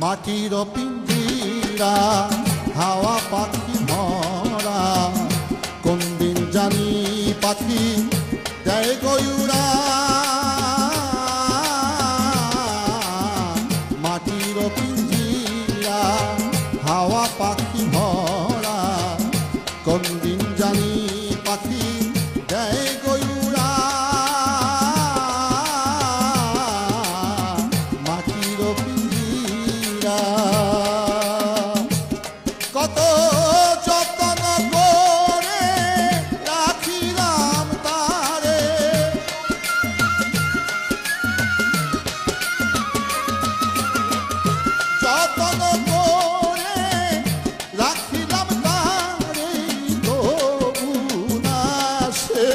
মাটির পিঞ্জিরা হাওয়া পাখি মরা, কোন দিন জানি পাখি দেয় গয়ুরা। মাটির পিঞ্জিরা হাওয়া পাখি ভরা, কোন দিন জানি পাখি দেয় গয়ুরা। মাটির পিঞ্জিরা কত যত্ন করে রাখিলাম তারে, যত্ন করে রাখিলাম তারে, তবু না সে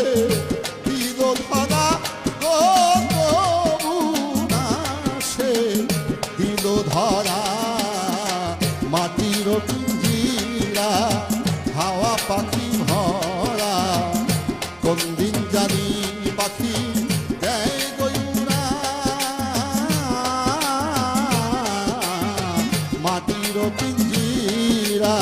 দিল ধরা গো, তবু না সে দিল ধরা। মাটির পিঞ্জিরা হাওয়া পাখি ভরা, কোন দিন জানি পাখি দেয় গয়ুরা। মাটির পিঞ্জিরা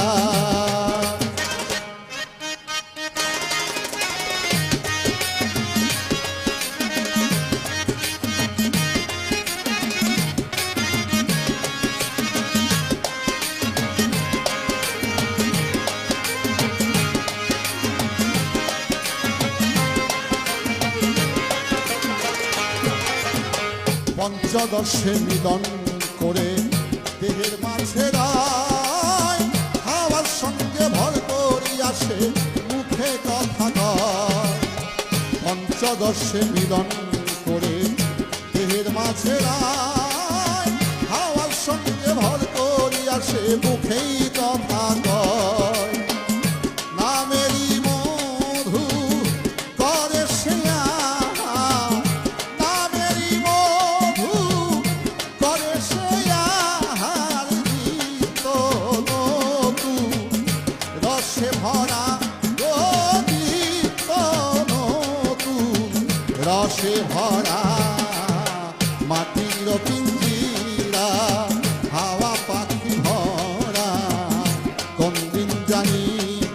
পঞ্চদশে মিলন করে দেহের মাঝে রায়, হাওয়ার সঙ্গে ভর করিয়া সে মুখে কথা কয়। পঞ্চদশে মিলন করে দেহের মাঝে রায়, হাওয়ার সঙ্গে ভর করিয়া সে মুখেই কথা কয়। নামেরই মধু করে সে আহার, নামেরই মধু করে সে আহার, নিত্য নতুন রসে ভরা গো, নিত্য নতুন রসে ভরা। মাটির পিঞ্জিরা হাওয়া পাখি ভরা, কোন দিন জানি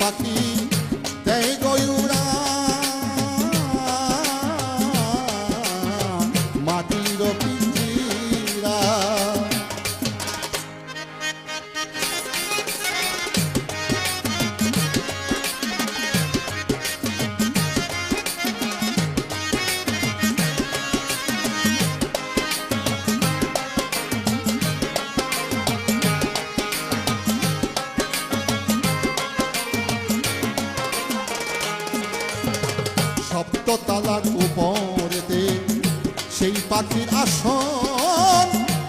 পাখি দেয় গয়ুরা। মাটির পিঞ্জিরা সপ্ততলার উপরেতে সেই পাখির আসন,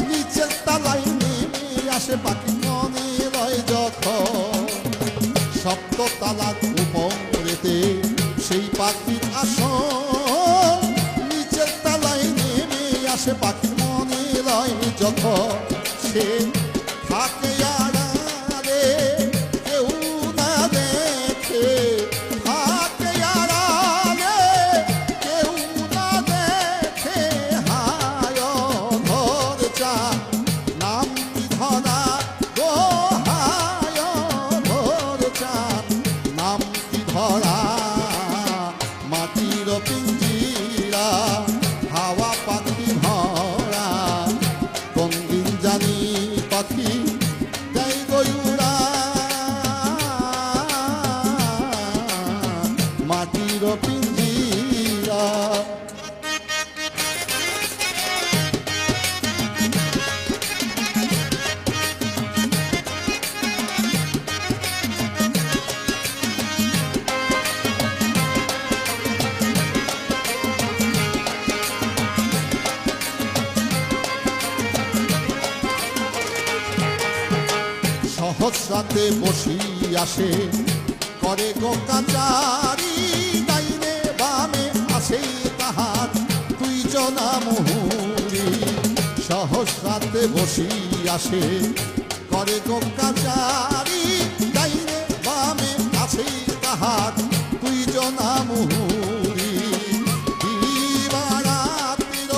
নিচের তালায় নেমে আসে পাখি মনে রয় যখন। সপ্ততলার উপরেতে সেই পাখির আসন, নিচের তালায় নেমে আসে পাখি মনে রয় যখন। সে থাকে আড়ালে কেউ না দেখে, থাকে আড়ালে কেউ না দেখে। হায় ধর চা নাম কি ধরা গো, হায় ধর চা নাম কি ধরা। মাটির পিঞ্জিরা হাওয়া পাখি ভরা, কোন দিন জানি পাখি দেয় গয়ুরা। মাটির পিঞ্জিরা সহস্রাতে বসি আসে করে গো কাচারি, ডাইনে বামে আসে তাহার দুইজনা মুহুরি। সহস্রাতে বসি আসে করে গো কাচারি, ডাইনে বামে আসে তাহার দুইজনা মুহুরি। দিবারাত্রির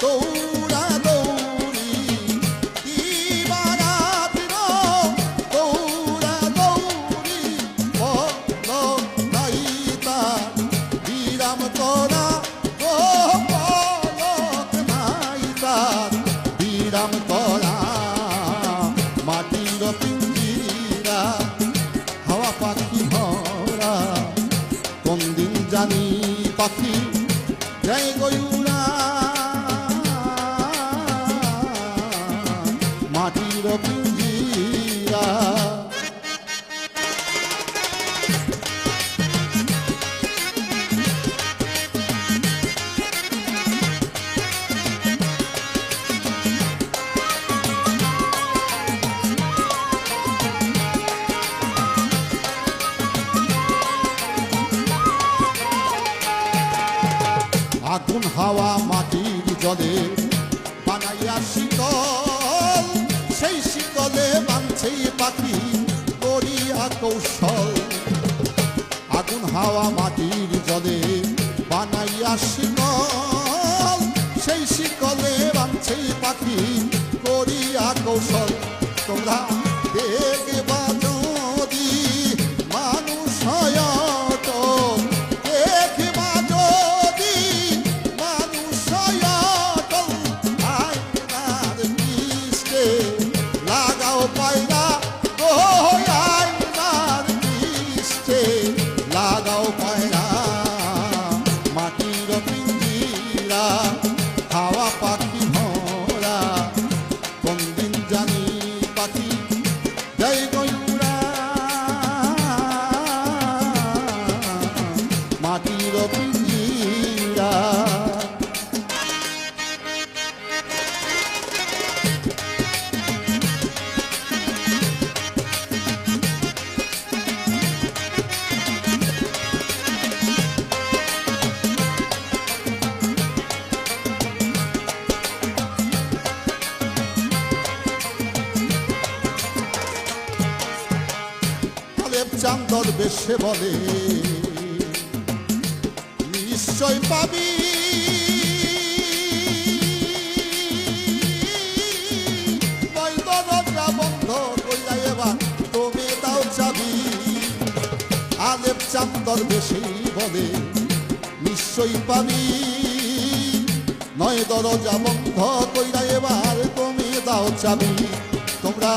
দৌড়া দৌড়ি, দিবা জলে বানাইয়া শিকল, সেই শিকলে বাঁধছে পাখি করিয়া কৌশল। আগুন হাওয়া মাটির জলে বানাইয়া শিকল, সেই শিকলে বাঁধছে পাখি করিয়া কৌশল। তোমরা দেখবা যদি মানুষ হয় অটল, দেখবা যদি মানুষ হয় অটল, আয়নার পৃষ্ঠে লাগাও পায়রা গো, আয়নার পৃষ্ঠে লাগাও পায়রা। মাটির পিঞ্জিরা হাওয়া পাখি ভরা, কোন দিন জানি পাখি জয় গয়ুরা। মাটির পিঞ্জিরা চান্দর বেশে বলে নিশ্চয় পাবি, নয় দরজা বন্ধ কইরা এবার তুমি দাও চাবি। আলেপ চান্দর বেশে বলে নিশ্চয় পাবি, নয় দরজা বন্ধ কইরা এবার তুমি দাও চাবি। তোমরা